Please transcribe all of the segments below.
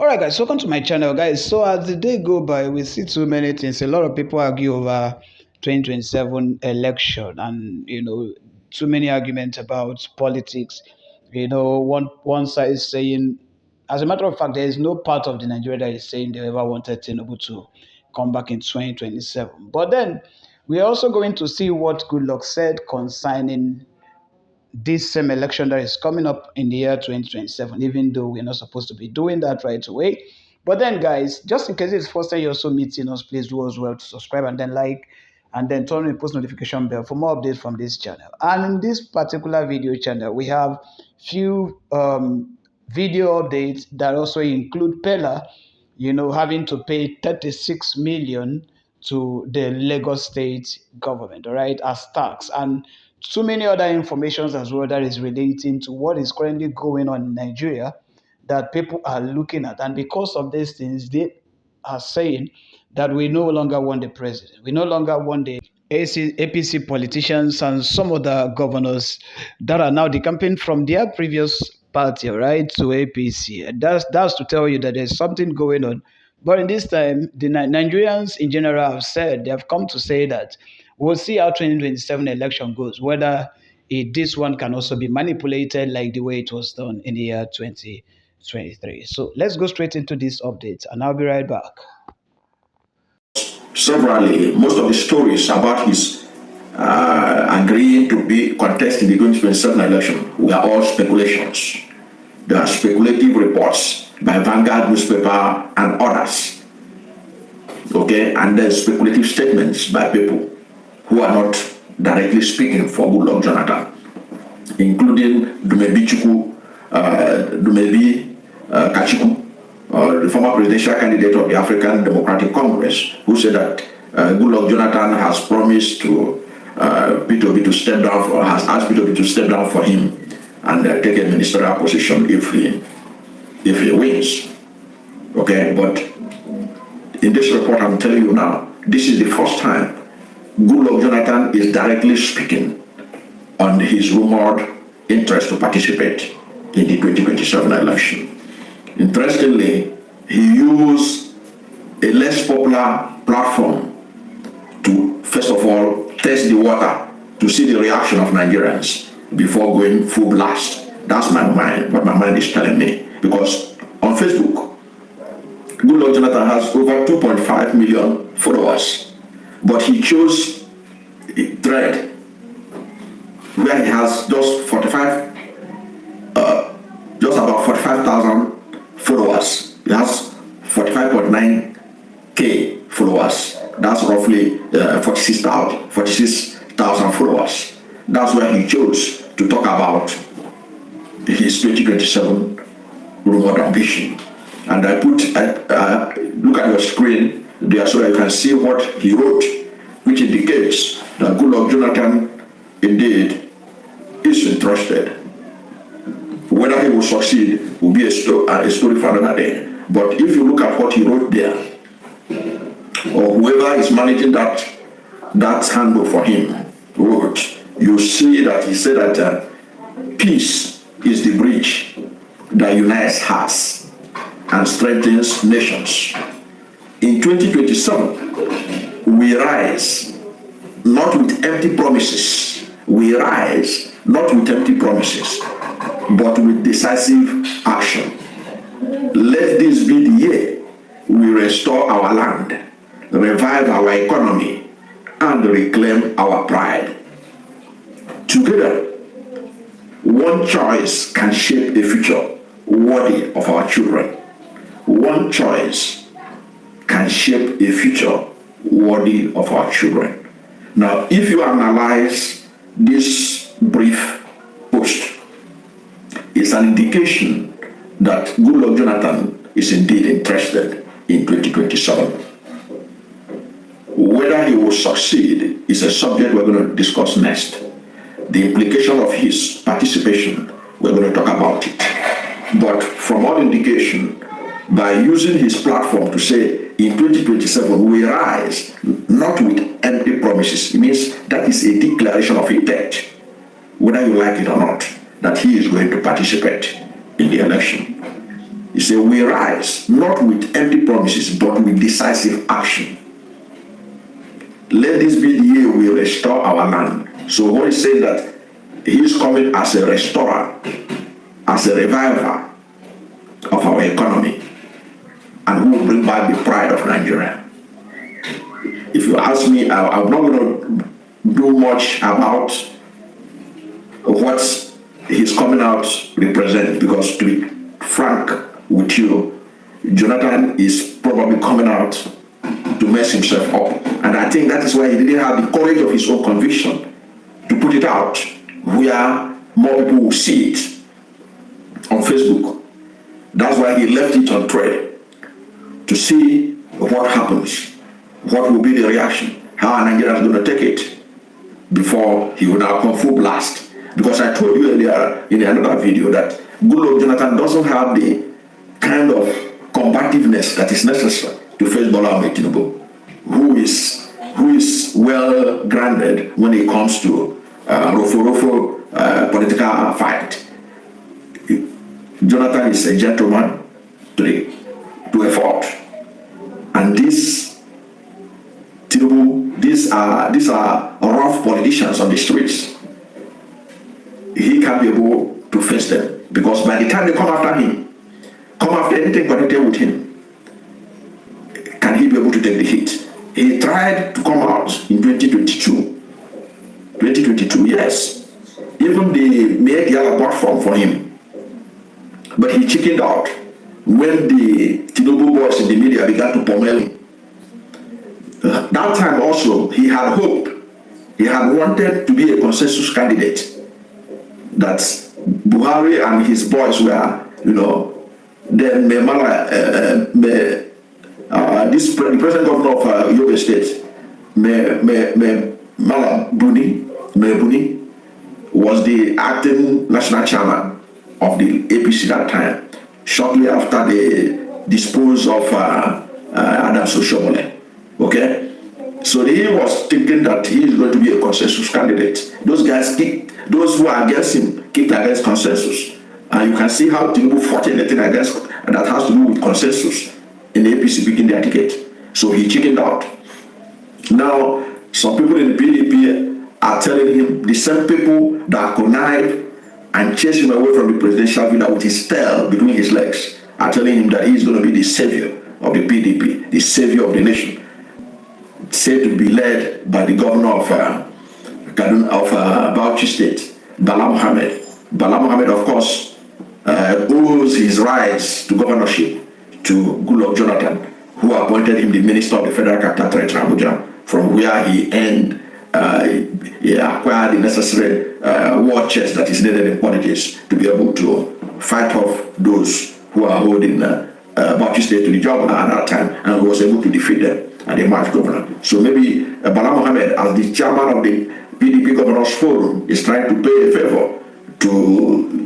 Alright guys, welcome to my channel guys. So as the day go by, we see too many things. A lot of people argue over 2027 election and too many arguments about politics. One side is saying, as a matter of fact, there is no part of the Nigeria that is saying they ever wanted Tinubu to come back in 2027. But then we're also going to see what Goodluck said concerning this same election that is coming up in the year 2027, even though we're not supposed to be doing that right away. But then, guys, just in case it's the first time you're also meeting us, please do as well to subscribe and then like and then turn on the post notification bell for more updates from this channel. And in this particular video channel, we have few video updates that also include Pella, having to pay 36 million to the Lagos state government, all right, as tax, and so many other informations as well that is relating to what is currently going on in Nigeria that people are looking at. And because of these things, they are saying that we no longer want the president. We no longer want the APC politicians and some other governors that are now decamping from their previous party, right, to APC. That's to tell you that there's something going on. But in this time, the Nigerians in general have said, they have come to say that we'll see how 2027 election goes, whether this one can also be manipulated like the way it was done in the year 2023. So let's go straight into this update, and I'll be right back. Severally, most of the stories about his agreeing to be contesting the 2027 election were all speculations. There are speculative reports by Vanguard newspaper and others. Okay, and there's speculative statements by people who are not directly speaking for Goodluck Jonathan, including Dumebi Kachiku, the former presidential candidate of the African Democratic Congress, who said that Goodluck Jonathan has promised to P2B to step down for, has asked P2B to step down for him and take a ministerial position if he wins. Okay, but in this report I'm telling you now, this is the first time Goodluck Jonathan is directly speaking on his rumored interest to participate in the 2027 election. Interestingly, he used a less popular platform to, first of all, test the water to see the reaction of Nigerians before going full blast. That's my mind, what my mind is telling me. Because on Facebook, Goodluck Jonathan has over 2.5 million followers, but he chose a thread where he has just about 45,000 followers. He has 45.9k followers. That's roughly 46,000 followers. That's where he chose to talk about his 2027 rumored ambition. And I put, look at your screen there so that you can see what he wrote, which indicates that Goodluck Jonathan indeed is interested. Whether he will succeed will be a story for another day. But if you look at what he wrote there, or whoever is managing that handle for him wrote, you see that he said that peace is the bridge that unites hearts and strengthens nations. In 2027, we rise not with empty promises. We rise not with empty promises, but with decisive action. Let this be the year we restore our land, revive our economy, and reclaim our pride. Together, one choice can shape a future worthy of our children. One choice can shape a future worthy of our children. Now, if you analyze this brief post, it's an indication that Goodluck Jonathan is indeed interested in 2027. Whether he will succeed is a subject we're going to discuss next. The implication of his participation, we're going to talk about it. But from all indication, by using his platform to say in 2027 we rise not with empty promises, it means that is a declaration of intent, whether you like it or not, that he is going to participate in the election. He said, we rise not with empty promises, but with decisive action. Let this be the year we restore our land. So what he's saying that he is coming as a restorer, as a reviver of our economy, and who will bring back the pride of Nigeria. If you ask me, I'm not going to do much about what he's coming out represent, because to be frank with you, Jonathan is probably coming out to mess himself up. And I think that is why he didn't have the courage of his own conviction to put it out where more people will see it on Facebook. That's why he left it on thread to see what happens, what will be the reaction, how Nigeria is going to take it before he will now come full blast. Because I told you earlier in another video that Goodluck Jonathan doesn't have the kind of combativeness that is necessary to face Bola Ahmed Tinubu, who is well grounded when it comes to political fight. Jonathan is a gentleman to a fault, and these Tinubu, these are rough politicians on the streets. He can't be able to face them, because by the time they come after anything connected with him, can he be able to take the hit? He tried to come out in 2022. 2022, yes. Even they made the other platform for him. But he chickened out when the Tinubu boys in the media began to pummel him. That time also, he had hope. He had wanted to be a consensus candidate. That Buhari and his boys were, then the present governor of Yobe State, Buni, was the acting national chairman of the APC that time, shortly after they disposed of Adam Soshomole. Okay? So he was thinking that he is going to be a consensus candidate. Those who are against him kicked against consensus. And you can see how Tinubu fought anything against that has to do with consensus in the APC picking their ticket. So he chickened out. Now, some people in the PDP are telling him, the same people that connive and chase him away from the presidential villa with his tail between his legs, are telling him that he's going to be the savior of the PDP, the savior of the nation. Said to be led by the governor of Bauchi State, Bala Mohammed. Bala Mohammed, of course, owes his rise to governorship to Goodluck Jonathan, who appointed him the Minister of the Federal Capital Territory, Abuja, from where he acquired the necessary war chest that is needed in politics to be able to fight off those who are holding Bauchi State to the job at that time, and he was able to defeat them and the March governor. So maybe Bala Mohammed, as the chairman of the PDP Governors Forum, is trying to pay a favor to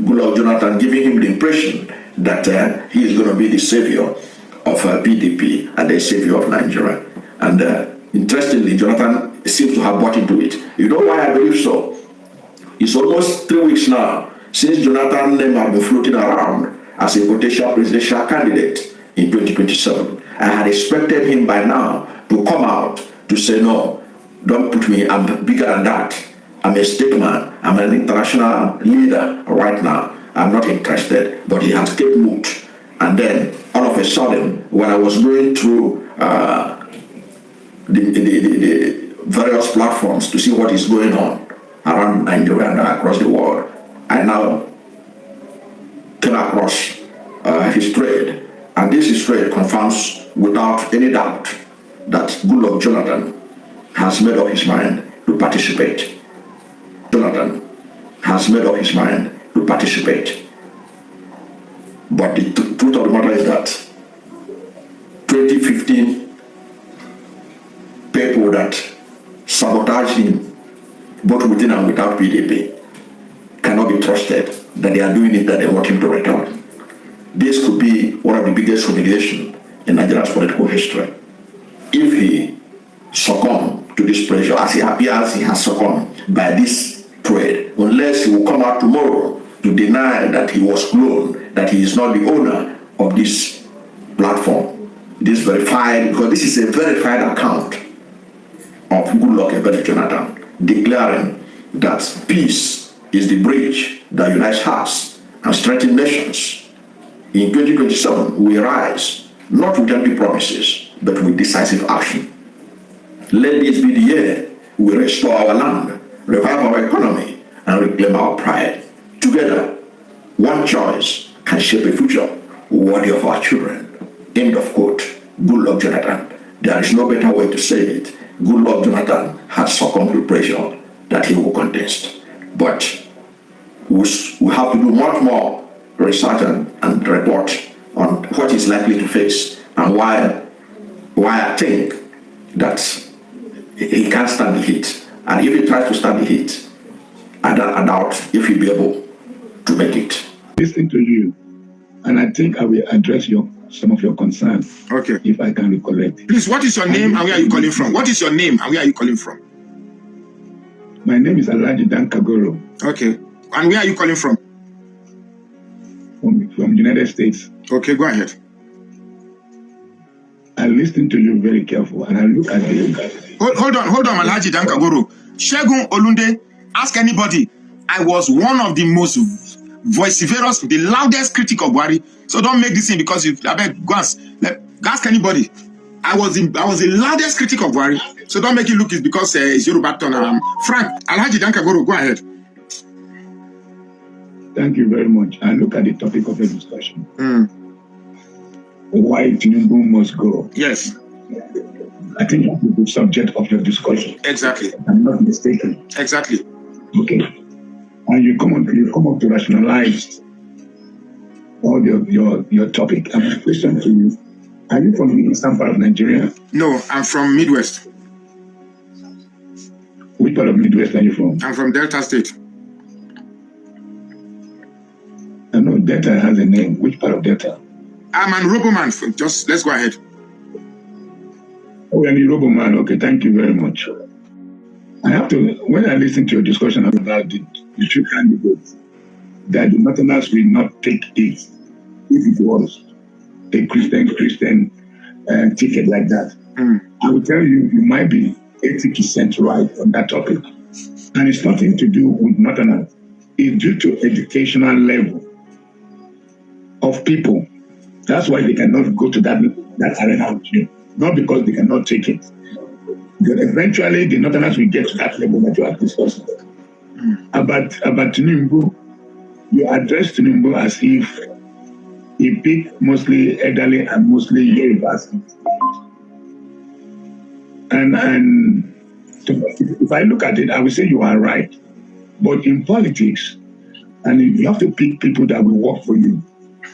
Goodluck Jonathan, giving him the impression that he is going to be the savior of PDP and the savior of Nigeria. And interestingly, Jonathan seems to have bought into it. You know why I believe so? It's almost 3 weeks now since Jonathan's name has been floating around as a potential presidential candidate in 2027. I had expected him by now to come out to say, no, don't put me, I'm bigger than that. I'm a statesman, I'm an international leader right now. I'm not interested, but he has kept mute. And then all of a sudden, when I was going through the various platforms to see what is going on around Nigeria and across the world, I now came across his trade. And this trade confirms without any doubt that Goodluck Jonathan has made up his mind to participate. Jonathan has made up his mind to participate. But the truth of the matter is that 2015 people that sabotaged him, both within and without PDP, cannot be trusted that they are doing it, that they want him to return. This could be one of the biggest humiliations in Nigeria's political history. If he succumbs to this pressure, as he appears he has succumbed by this trade, unless he will come out tomorrow to deny that he was cloned, that he is not the owner of this platform, this verified, because this is a verified account of Goodluck Ebele Jonathan, declaring that peace is the bridge that unites hearts and strengthens nations. In 2027, we rise, not with empty promises, but with decisive action. Let this be the year we restore our land, revive our economy, and reclaim our pride. Together, one choice can shape a future worthy of our children. End of quote. Goodluck Jonathan. There is no better way to say it. Goodluck Jonathan has succumbed to pressure that he will contest. But we have to do much more research and report on what he's likely to face and why I think that he can't stand the heat. And if he tries to stand the heat, I doubt if he'll be able to make it. Listen to you, and I think I will address some of your concerns. Okay. If I can recollect. Please, what is your name and where are you calling from? What is your name and where are you calling from? My name is Alhaji Dan Kagoro. Okay. And where are you calling from? From United States. Okay, go ahead. I listen to you very careful and I look at you. Hold on, Alhaji Dan Kagoro. Shegun Olunde, ask anybody. I was one of the most vociferous, the loudest critic of Buhari. So don't make this thing because I beg, go ask anybody. I was the loudest critic of Buhari. So don't make it look it's because it's Yoruba turn. Frank, Alhaji Dan Kagoro, go ahead. Thank you very much. I look at the topic of the discussion. Why Tinubu must go. Yes. I think that's the subject of your discussion. Exactly. I'm not mistaken. Exactly. Okay. And you come up to rationalize all your topic. And my question to you, are you from the eastern part of Nigeria? No, I'm from Midwest. Which part of Midwest are you from? I'm from Delta State. I know Delta has a name. Which part of Delta? I'm an Roboman. Just let's go ahead. Oh, you're a Roboman. Okay, thank you very much. I have to, when I listen to your discussion about the two candidates, that the Northerners will not take it if it was a Christian ticket like that. I will tell you, you might be 80% right on that topic. And it's nothing to do with Northerners. It's due to educational level of people. That's why they cannot go to that arena with you. Not because they cannot take it. But eventually, the Northerners will get to that level that you are discussing. About Tinubu, you address Tinubu as if he picked mostly elderly and mostly Yorubas. And if I look at it, I would say you are right. But in politics, and you have to pick people that will work for you,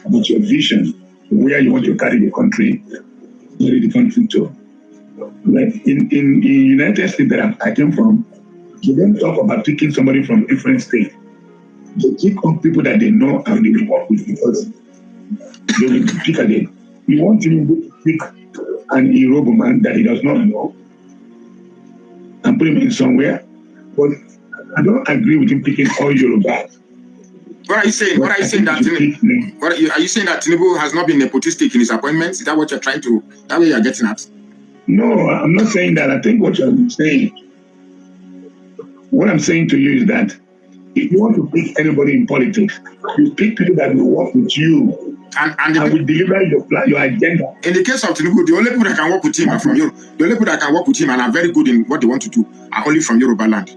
about your vision, where you want to carry the country to. Like in the United States that I came from, they don't talk about picking somebody from different states. They pick on people that they know and they will work with because they will pick again. You want to pick an Yoruba man that he does not know and put him in somewhere, but I don't agree with him picking all Yoruba. What are you saying? What are you saying that Tinubu? Are you saying that Tinubu has not been nepotistic in his appointments? Is that what you're trying to? That way you're getting at? No, I'm not saying that. I think what you're saying. What I'm saying to you is that if you want to pick anybody in politics, you pick people that will work with you and will deliver your agenda. In the case of Tinubu, the only people that can work with him are from Europe. The only people that can work with him and are very good in what they want to do are only from Yoruba land.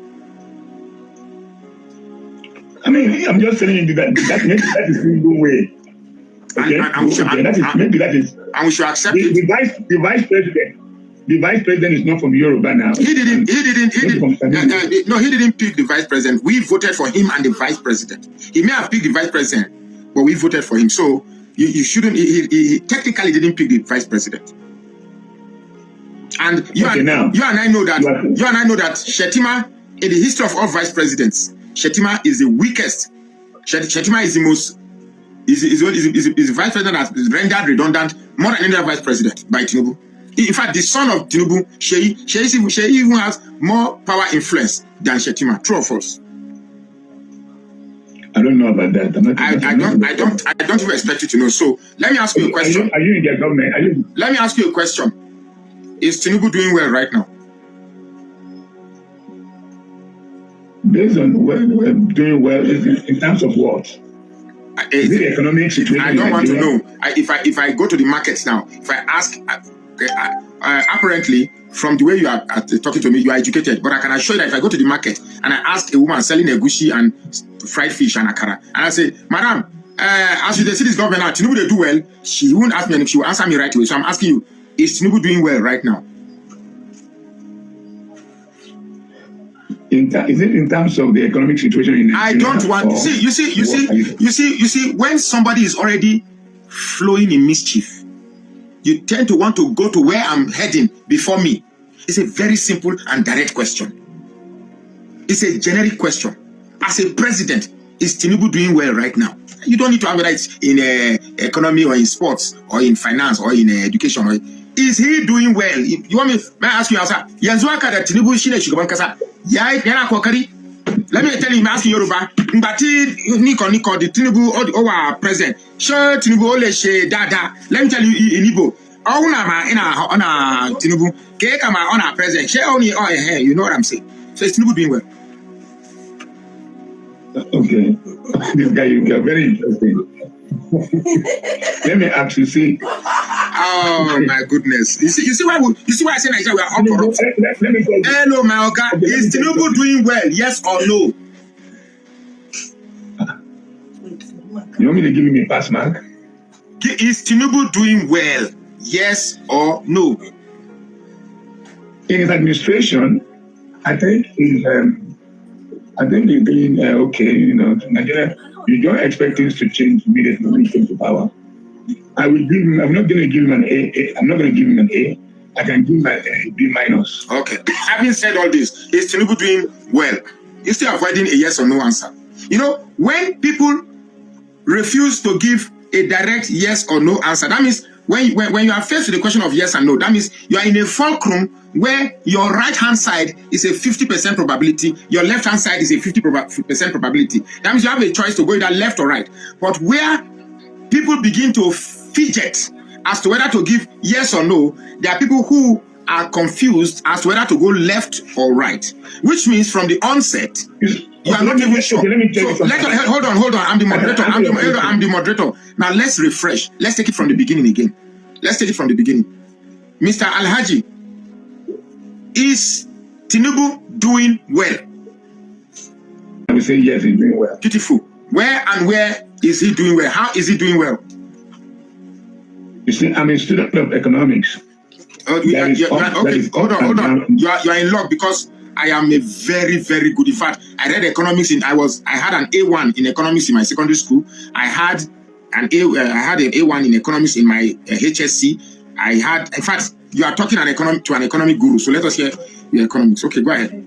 I mean, I'm just telling you that that is the good way. Okay, maybe that is. And we should accept it. The vice president is not from Yoruba now. He didn't pick the vice president. We voted for him and the vice president. He may have picked the vice president, but we voted for him. So you shouldn't. He technically didn't pick the vice president. And you and I know that Shettima, in the history of all vice presidents, Shettima is the weakest. Shettima is the most. Is the vice president that is rendered redundant more than any other vice president by Tinubu. In fact, the son of Tinubu, Sheyi even has more power influence than Shettima. True or false? I don't know about that. I don't even expect you to know. So let me ask you a question. Are you in the government? Let me ask you a question. Is Tinubu doing well right now? Based on doing well in terms of what? Is it the economic situation? I don't want to know. If I go to the markets now, if I ask, apparently from the way you are talking to me, you are educated. But I can assure you that if I go to the market and I ask a woman selling egusi and fried fish and akara, and I say, Madam, as you see this government now, Tinubu they do well, she won't ask me, and if she will answer me right away. So I'm asking you, is Tinubu doing well right now? Is it in terms of the economic situation in Nigeria? I don't want. You see. When somebody is already flowing in mischief, you tend to want to go to where I'm heading before me. It's a very simple and direct question. It's a generic question. As a president, is Tinubu doing well right now? You don't need to have whether it's in economy or in sports or in finance or in education. Or is he doing well? If you want me, may I ask you, answer? Yanzuaka that Tinubu shine shugaban kasa. Let me tell you, I'm asking Yoruba. Mbati Niko the Tinubu or president. Sure, Tinubu ole she dada. Let me tell you in Igbo. Ona ma ina Tinubu. Keka ma ona president. She only hey, you know what I'm saying. So is Tinubu doing well? Okay, this guy, you are very interesting. Let me ask you, see. Oh my goodness! You see why I say Nigeria we are all corrupt. Let me go. Hello, my Oga. Is Tinubu doing well? Yes or no? You want me to give him a pass mark? Is Tinubu doing well? Yes or no? In his administration, I think he's doing okay. You know, Nigeria. You don't expect things to change immediately when he comes to power. I will give him. I'm not going to give him an A. I'm not going to give him an A. I can give him a B minus. Okay. Having said all this, is Tinubu doing well? You're still avoiding a yes or no answer. You know, when people refuse to give a direct yes or no answer, that means when you are faced with the question of yes and no, that means you are in a fulcrum where your right hand side is a 50% probability, your left hand side is a 50% probability. That means you have a choice to go either left or right. But where people begin to fidget as to whether to give yes or no, there are people who are confused as to whether to go left or right, which means from the onset, you are not even sure. Hold on. I'm the moderator. I'm the moderator. Now let's refresh. Let's take it from the beginning again. Mr. Alhaji, is Tinubu doing well? I will say yes, he's doing well. Beautiful. Where is he doing well? How is he doing well? You see, I'm a student of economics. Okay, hold on. You are in luck because I am a very, very good. In fact, I read economics I had an A1 in economics in my secondary school. I had an A1 in economics in my HSC. In fact, you are talking to an economic guru. So let us hear your economics. Okay, go ahead.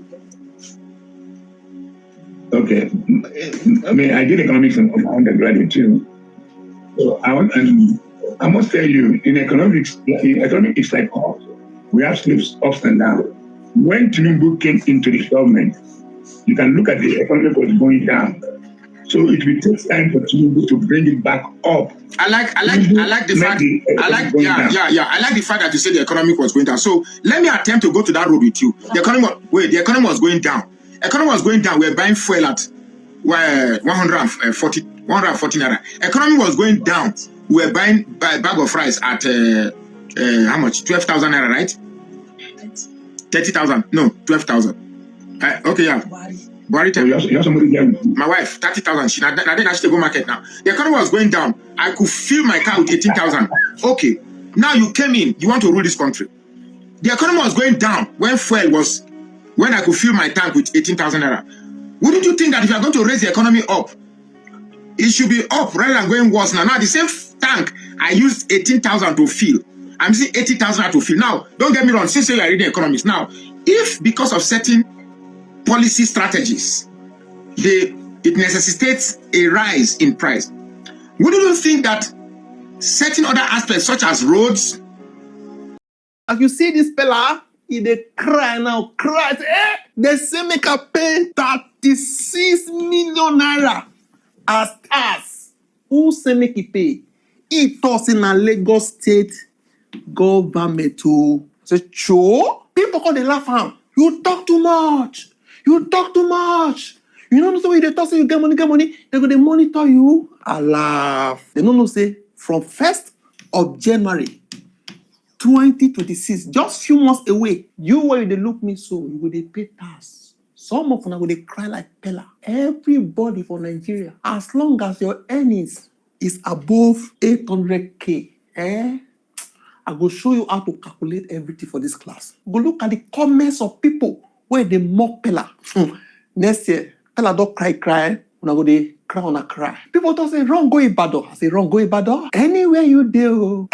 Okay, I mean, I did economics in undergraduate too. So I must tell you, in economics, it's like all. We have slips ups and downs. When Tinubu came into the government, you can look at the economy was going down. So it will take time for Tinubu to bring it back up. I like the fact. I like the fact that you said the economy was going down. So let me attempt to go to that road with you. The economy was going down. Economy was going down. We were buying fuel at 140 naira. Economy was going down. We were buying a bag of rice at how much? 12,000 naira, right? 30,000. No, 12,000. Okay, yeah. My wife, 30,000. I think I should go market now. The economy was going down. I could fill my car with 18,000. Okay. Now you came in. You want to rule this country. The economy was going down when I could fill my tank with 18,000 naira. Wouldn't you think that if you are going to raise the economy up, it should be up rather than going worse? Now the same tank I used 18,000 to fill. I'm using 80,000 to fill. Now, don't get me wrong. Since you are reading economics, now, if because of certain policy strategies, it necessitates a rise in price, wouldn't you think that certain other aspects such as roads? As you see this fella, he dey cry now, they say make I pay 36 million naira as tax. Who say make it pay? It was in a Lagos state government to say, "Cho." People call they laugh am. You talk too much. You talk too much. You don't know say they talk say you get money, get money. They go they monitor you. I laugh. They don't know say from 1st of January 2026, just few months away, you where they look me so, you will they pay tax. Some of them will they cry like Pella. Everybody for Nigeria, as long as your earnings is above 800K, I will show you how to calculate everything for this class. Go look at the comments of people where they mock Pella. Next year, Pella don't cry. When I go they cry on a cry. People don't say wrong go Ibadan. I say wrong go Ibadan. Anywhere you do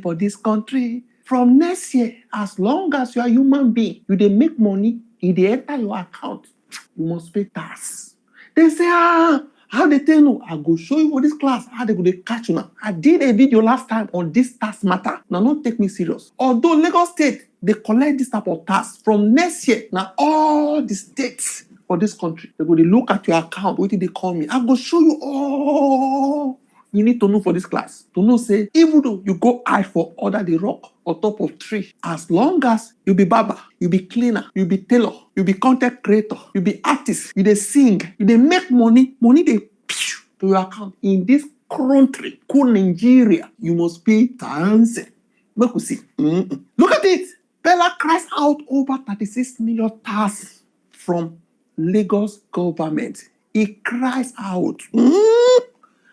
for this country. From next year, as long as you are a human being, you they make money, you they enter your account, you must pay tax. They say, how they tell you? I go show you for this class how they go they catch you now. I did a video last time on this tax matter. Now, don't take me serious. Although Lagos State, they collect this type of tax from next year. Now, all the states for this country, they go they look at your account. What did they call me? I go show you all you need to know for this class. To know, say, even though you go high for under the rock or top of tree, as long as you be barber, you be cleaner, you be tailor, you be content creator, you be artist, you they sing, you they make money they to your account. In this country, called Nigeria, you must pay tax. Make we see. Look at it. Bella cries out over 36 million tax from Lagos government. He cries out.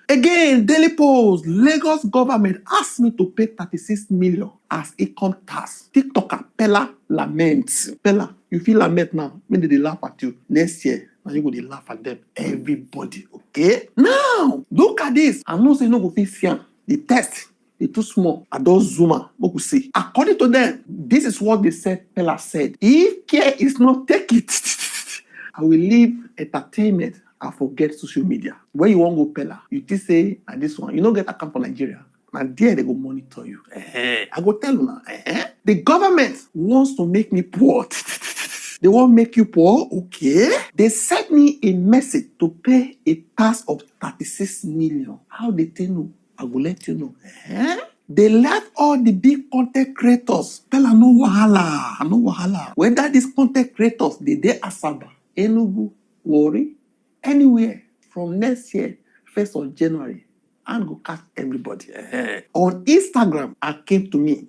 Again, Daily Post, Lagos government asked me to pay 36 million as income tax. TikToker Pella laments. Pella, you feel lament now. Maybe they laugh at you. Next year, now you go to laugh at them. Everybody, okay? Now, look at this. I'm not saying no go fit see am. The test, they too small. I don't zoom out. What we see. According to them, this is what they said. Pella said, if care is not take it, I will leave entertainment. I forget social media. Where you want go Pella, you just say, and this one, you don't get account for Nigeria. And there they go monitor you. I go tell you now. The government wants to make me poor. They won't make you poor, okay? They sent me a message to pay a tax of 36 million. How they tell you? I will let you know. They left all the big content creators. Pella no wahala. Whether these content creators, they Asaba, Enugu, Warri, anywhere from next year, 1st of January, I'm going to catch everybody. On Instagram, I came to me.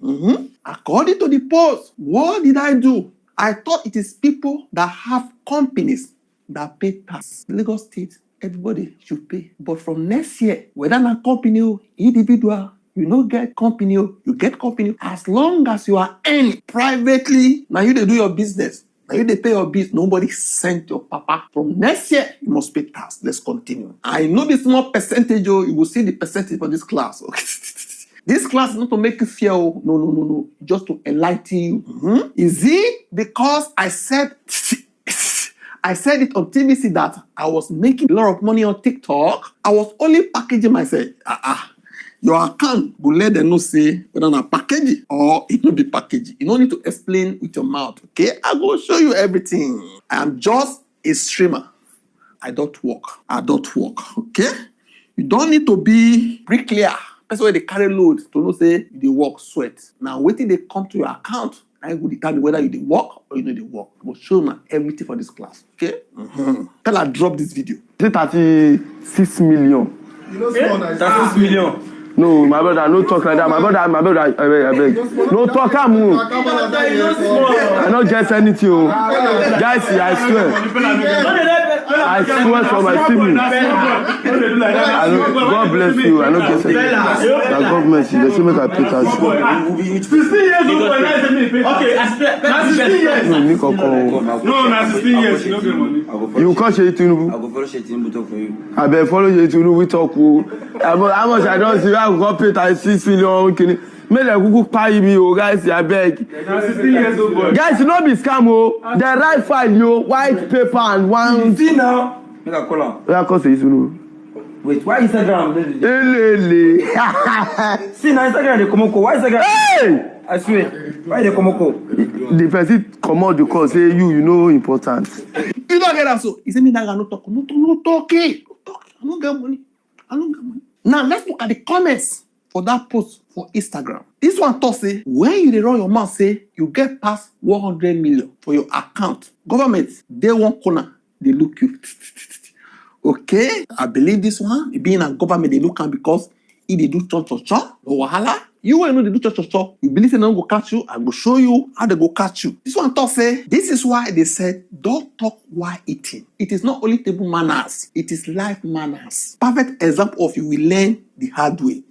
According to the post, what did I do? I thought it is people that have companies that pay tax. Lagos State, everybody should pay. But from next year, whether not company or individual, you don't get company, you get company. As long as you are earning privately, now you they do your business. Now you they pay your bills, nobody sent your papa. From next year, you must pay tax. Let's continue. I know the small percentage, you will see the percentage for this class. Okay? This class is not to make you fear. No. Just to enlighten you. Is it because I said it on TVC that I was making a lot of money on TikTok? I was only packaging myself. Your account will let them know say whether not package or it will be packaged. You don't need to explain with your mouth, okay? I will show you everything. I am just a streamer. I don't work, okay? You don't need to be bricklayer. That's why they carry load to know say they work sweat. Now waiting they come to your account, I will determine whether you did work or you know they work. I will show you everything for this class, okay? Tell her drop this video. 36 million. You know, 36 million. No, my brother, no talk like that. My brother, I beg. No talk, I don't get anything. Guys, I swear. I swear for my siblings. God bless you. I don't get anything. God bless you. They say make I pay tax. 16 years old. Okay, no, Nico, no, 16 years. You don't get money. You can't share Tinubu. I go follow Tinubu talk for you. I beg follow Tinubu. We talk. How much I don't see. I go pay 36 million. Make them Google pay me, guys. I beg. 16 years old boy. Guys, you know be scam, the right file, white paper and one. See now. Make a call am. Where cost is Wait, why Instagram? See now Instagram they come why Instagram? Hey! I swear. Why they come The person come out the call say you know important. You don't get that so. He say me that no talk. No talk. I don't get money. I don't get money. Now let's look at the comments for that post for Instagram. This one talk say, when you dey run your mouth say you get past 100 million for your account, government, they one corner, they look you. Okay, I believe this one. Being a government, they look am because if they do cho, no wahala. You will know they do cho. You believe they don't go catch you, I go show you how they go catch you. This one talk say, this is why they said, don't talk while eating. It is not only table manners, it is life manners. Perfect example of you will learn the hard way.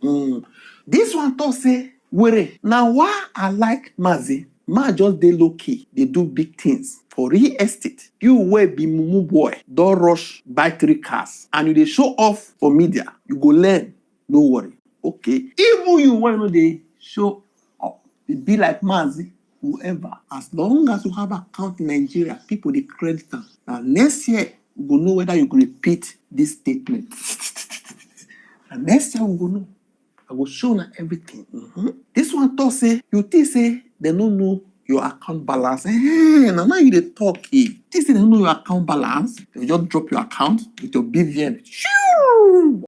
This one talk say, were now why I like Mazi, Ma just dey low key, they do big things. For real estate, you wey be mumu boy, don't rush buy 3 cars, and you dey show off for media, you go learn, no worry. Okay, even you wey no dey show up, it be like Mazi, whoever, as long as you have account in Nigeria, people dey credit am. Now next year, we go know whether you go repeat this statement. And next year we go know. I will show you everything. This one talk say, you think say they don't know your account balance. Now you dey talk. This say they don't know your account balance. They just drop your account with your BVN. Shoo!